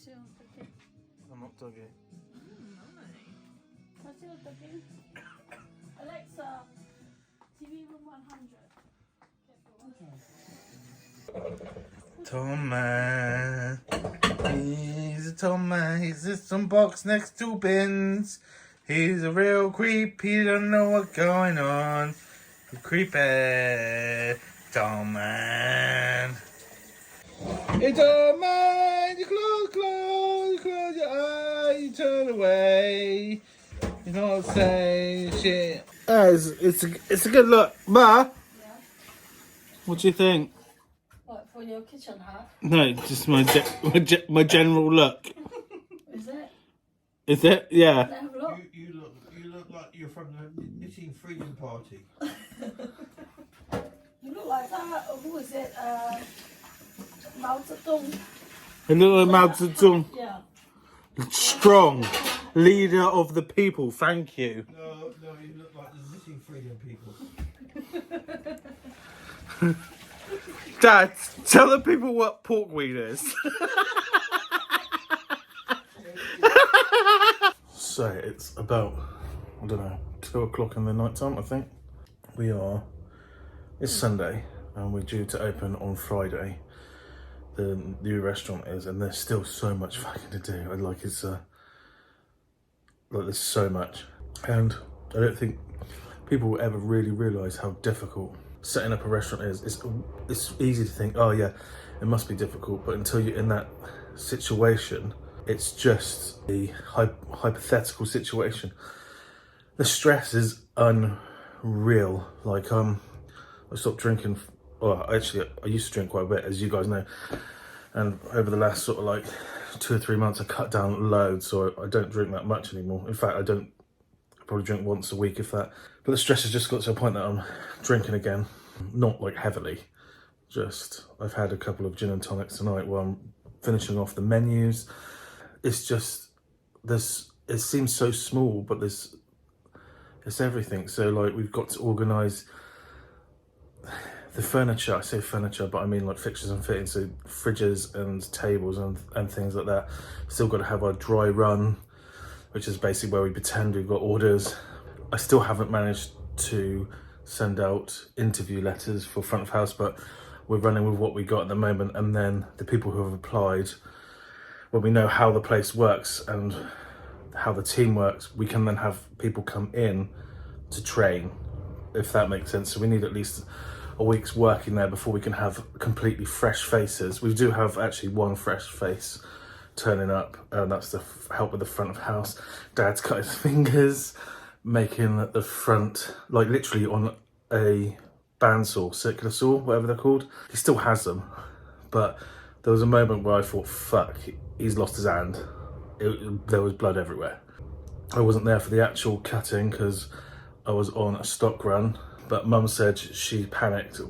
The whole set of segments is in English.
I'm not doggy. Alexa, TV room 100. Tall man, he's a tall man. He sits on box next to bins. He's a real creep. He don't know what's going on. He's creepy. Tall man. Hey, tall man, you close your eyes, you turn away. You don't say shit. It's a good look, Ma. Yeah. What do you think? What, for your kitchen, huh? No, just my general look. Is it? Is it? Yeah. Let's have a look. You look like you're from the Knitting Freedom Party. You look like that. Who is it? Mao Zedong. A little Mao Zedong. Yeah. Strong. Leader of the people. Thank you. No, you look like the Knitting Freedom people. Dad, tell the people what porkweed is. So it's about, I don't know, 2 o'clock in the night time, I think. It's Sunday and we're due to open on Friday. The new restaurant is, and there's still so much fucking to do. There's so much. And I don't think people will ever really realise how difficult setting up a restaurant is. It's easy to think, oh yeah, it must be difficult, but until you're in that situation, it's just a hypothetical situation. The stress is unreal. Like I stopped drinking. Well, actually, I used to drink quite a bit, as you guys know. And over the last sort of like 2 or 3 months, I cut down loads, so I don't drink that much anymore. In fact, I probably drink once a week, if that. But the stress has just got to a point that I'm drinking again. Not like heavily. I've had a couple of gin and tonics tonight while I'm finishing off the menus. It's just, it seems so small, but it's everything. So like we've got to organise the furniture. I say furniture, but I mean like fixtures and fittings, so fridges and tables and things like that. Still got to have our dry run, which is basically where we pretend we've got orders. I still haven't managed to send out interview letters for front of house, but we're running with what we got at the moment. And then the people who have applied, when we know how the place works and how the team works, we can then have people come in to train, if that makes sense. So we need at least a week's work in there before we can have completely fresh faces. We do have actually one fresh face turning up, and that's to help with the front of house. Dad's cut his fingers making the front, like literally on a bandsaw, circular saw, whatever they're called. He still has them, but there was a moment where I thought, fuck, he's lost his hand. There was blood everywhere. I wasn't there for the actual cutting because I was on a stock run, but Mum said she panicked.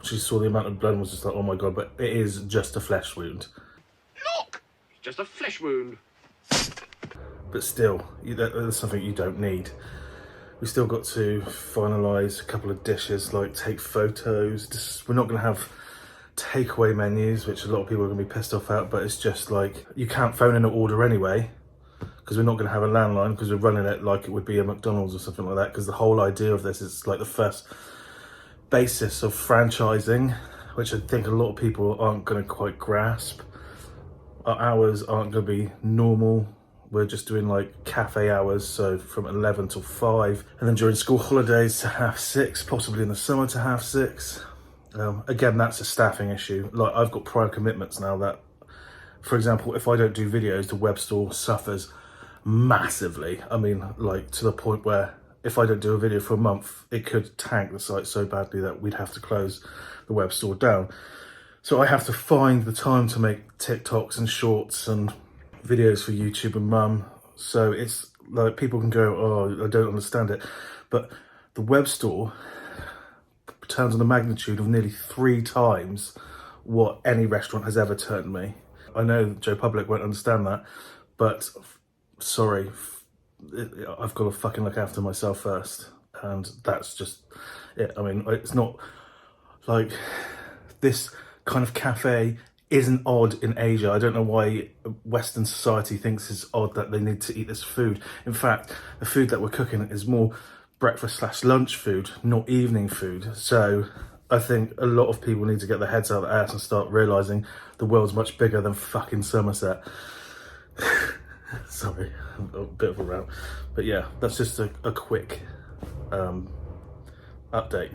She saw the amount of blood and was just like, oh my God, but it is just a flesh wound. Look! It's just a flesh wound. But still, that's something you don't need. We still got to finalise a couple of dishes, like take photos. We're not going to have takeaway menus, which a lot of people are going to be pissed off at, but it's just like, you can't phone in an order anyway, because we're not going to have a landline, because we're running it like it would be a McDonald's or something like that, because the whole idea of this is like the first basis of franchising, which I think a lot of people aren't going to quite grasp. Our hours aren't going to be normal. We're just doing like cafe hours, so from 11 till 5, and then during school holidays to 6:30, possibly in the summer to 6:30. Again, that's a staffing issue. Like I've got prior commitments now that, for example, if I don't do videos, the web store suffers massively. I mean, like to the point where if I don't do a video for a month, it could tank the site so badly that we'd have to close the web store down. So I have to find the time to make TikToks and shorts and videos for YouTube and Mum. So it's like people can go, oh, I don't understand it. But the web store turns on the magnitude of nearly 3 times what any restaurant has ever turned me. I know Joe Public won't understand that, but sorry, I've got to fucking look after myself first. And that's just it. I mean, it's not like this kind of cafe isn't odd in Asia. I don't know why Western society thinks it's odd that they need to eat this food. In fact, the food that we're cooking is more breakfast/lunch food, not evening food. So I think a lot of people need to get their heads out of their ass and start realising the world's much bigger than fucking Somerset. Sorry, a bit of a rant. But yeah, that's just a quick update.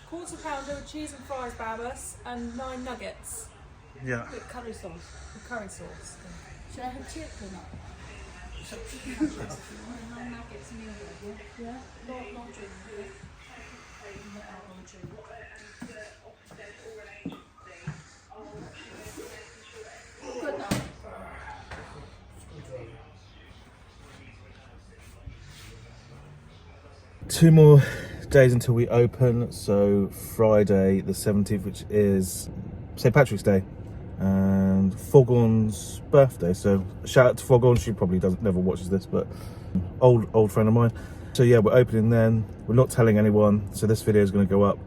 Quarter pounder with cheese and fries, Babas, and 9 nuggets Yeah. with curry sauce. With curry sauce. Should I have chips or not? Yeah. Not drink. Good now. Two more days until we open, so Friday the 17th, which is St. Patrick's Day and Foghorn's birthday. So shout out to Foghorn, she probably never watches this, but old friend of mine. So yeah, we're opening then. We're not telling anyone, so this video is going to go up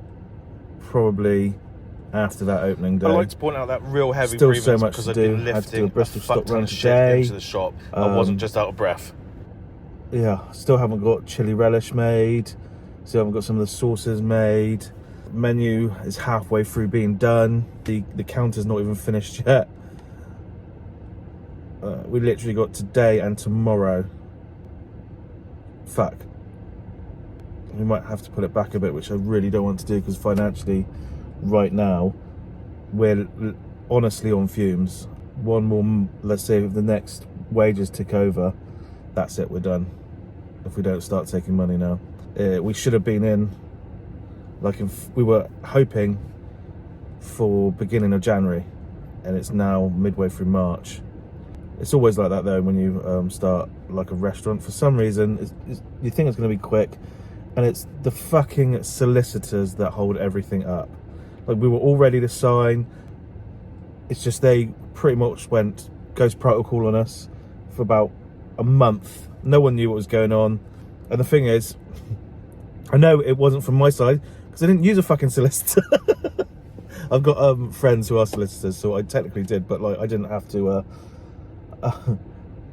probably after that opening day. I'd like to point out that real heavy Still breathing so much because to I've been do. Had to lifting do a Bristol fuck stock ton run of shit today. into the shop. I wasn't just out of breath. Yeah, still haven't got chili relish made. Still haven't got some of the sauces made. Menu is halfway through being done. The counter's not even finished yet. We literally got today and tomorrow. Fuck. We might have to put it back a bit, which I really don't want to do because financially, right now, we're honestly on fumes. One more, let's say, if the next wages tick over, that's it, we're done. If we don't start taking money now. We should have been in, we were hoping for beginning of January, and it's now midway through March. It's always like that though when you start like a restaurant. For some reason, you think it's going to be quick, and it's the fucking solicitors that hold everything up. Like, we were all ready to sign. It's just they pretty much went ghost protocol on us for about a month. No one knew what was going on. And the thing is, I know it wasn't from my side because I didn't use a fucking solicitor. I've got friends who are solicitors, so I technically did, but like I didn't have to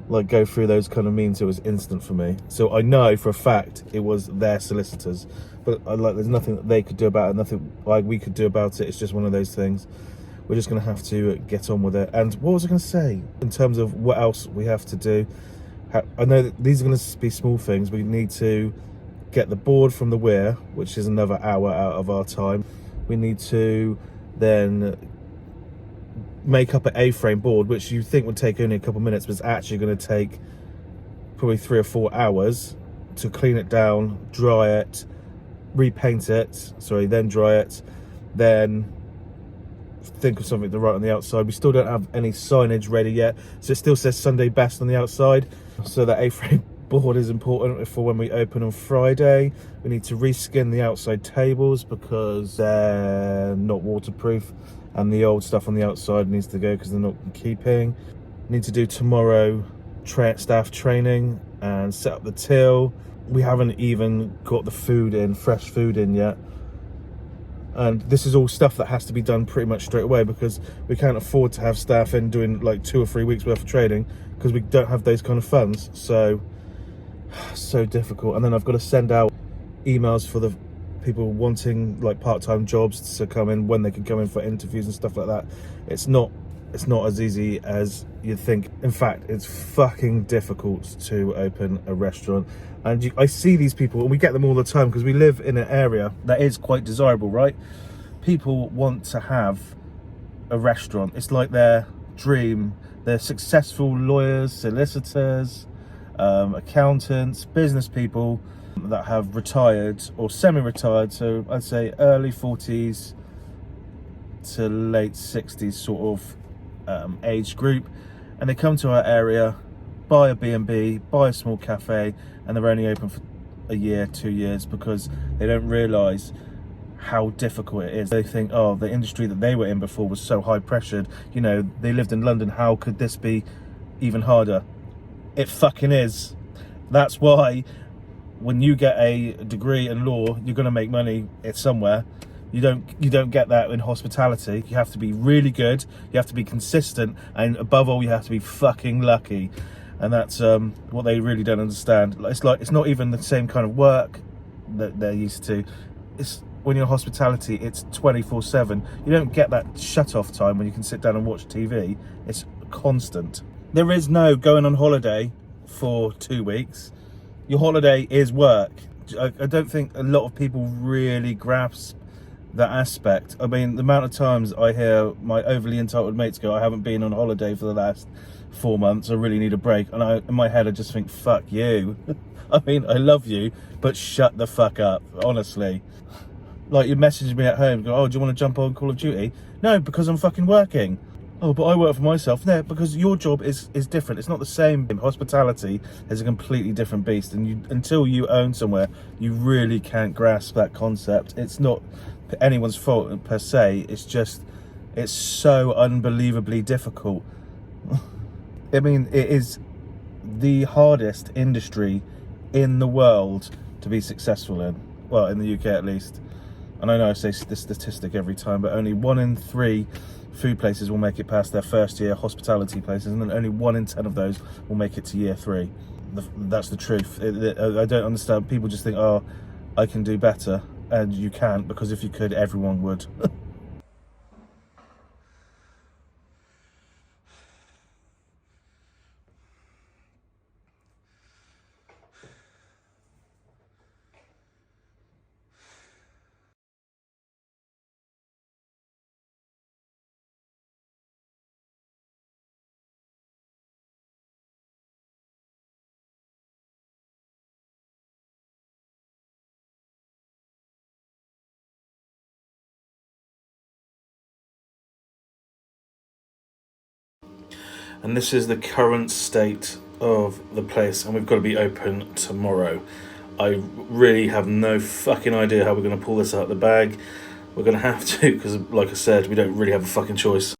like go through those kind of means. It was instant for me. So I know for a fact it was their solicitors, but there's nothing that they could do about it, nothing like we could do about it. It's just one of those things. We're just going to have to get on with it. And what was I going to say in terms of what else we have to do? I know that these are going to be small things. We need to get the board from the weir, which is another hour out of our time. We need to then make up an A-frame board, which you think would take only a couple of minutes, but it's actually going to take probably 3 or 4 hours to clean it down, dry it, repaint it, then dry it, then think of something to write on the outside. We still don't have any signage ready yet, so it still says Sunday Best on the outside. So that A-frame board is important for when we open on Friday. We need to reskin the outside tables because they're not waterproof, and the old stuff on the outside needs to go because they're not keeping. Need to do tomorrow staff training and set up the till. We haven't even got the food in, fresh food in yet. And this is all stuff that has to be done pretty much straight away because we can't afford to have staff in doing like 2 or 3 weeks worth of training because we don't have those kind of funds. So difficult. And then I've got to send out emails for the people wanting like part-time jobs to come in, when they can come in for interviews and stuff like that. It's not as easy as you'd think. In fact, it's fucking difficult to open a restaurant. And I see these people, and we get them all the time because we live in an area that is quite desirable, right? People want to have a restaurant. It's like their dream. They're successful lawyers, solicitors, accountants, business people that have retired or semi-retired. So I'd say early 40s to late 60s sort of age group. And they come to our area, buy a B&B, buy a small cafe, and they're only open for a year, 2 years, because they don't realise how difficult it is. They think, oh, the industry that they were in before was so high pressured. You know, they lived in London. How could this be even harder? It fucking is. That's why when you get a degree in law, you're going to make money somewhere. You don't get that in hospitality. You have to be really good, you have to be consistent, and above all, you have to be fucking lucky. And that's what they really don't understand. It's not even the same kind of work that they're used to. It's when you're in hospitality, it's 24/7. You don't get that shut-off time when you can sit down and watch TV. It's constant. There is no going on holiday for 2 weeks. Your holiday is work. I don't think a lot of people really grasp that aspect. I mean, the amount of times I hear my overly entitled mates go, I haven't been on holiday for the last 4 months, I really need a break. And in my head, I just think, fuck you. I mean, I love you, but shut the fuck up, honestly. Like, you message me at home, go, oh, do you want to jump on Call of Duty? No, because I'm fucking working. Oh, but I work for myself. No, because your job is different. It's not the same. Hospitality is a completely different beast, and until you own somewhere, you really can't grasp that concept. It's not anyone's fault per se. It's just, it's so unbelievably difficult. I mean, it is the hardest industry in the world to be successful in. Well, in the UK at least. And I know I say this statistic every time, but only 1 in 3 food places will make it past their first year, hospitality places, and then only 1 in 10 of those will make it to year 3. That's the truth. I don't understand. People just think, oh, I can do better, and you can't, because if you could, everyone would. And this is the current state of the place, and we've got to be open tomorrow. I really have no fucking idea how we're going to pull this out of the bag. We're going to have to, because like I said, we don't really have a fucking choice.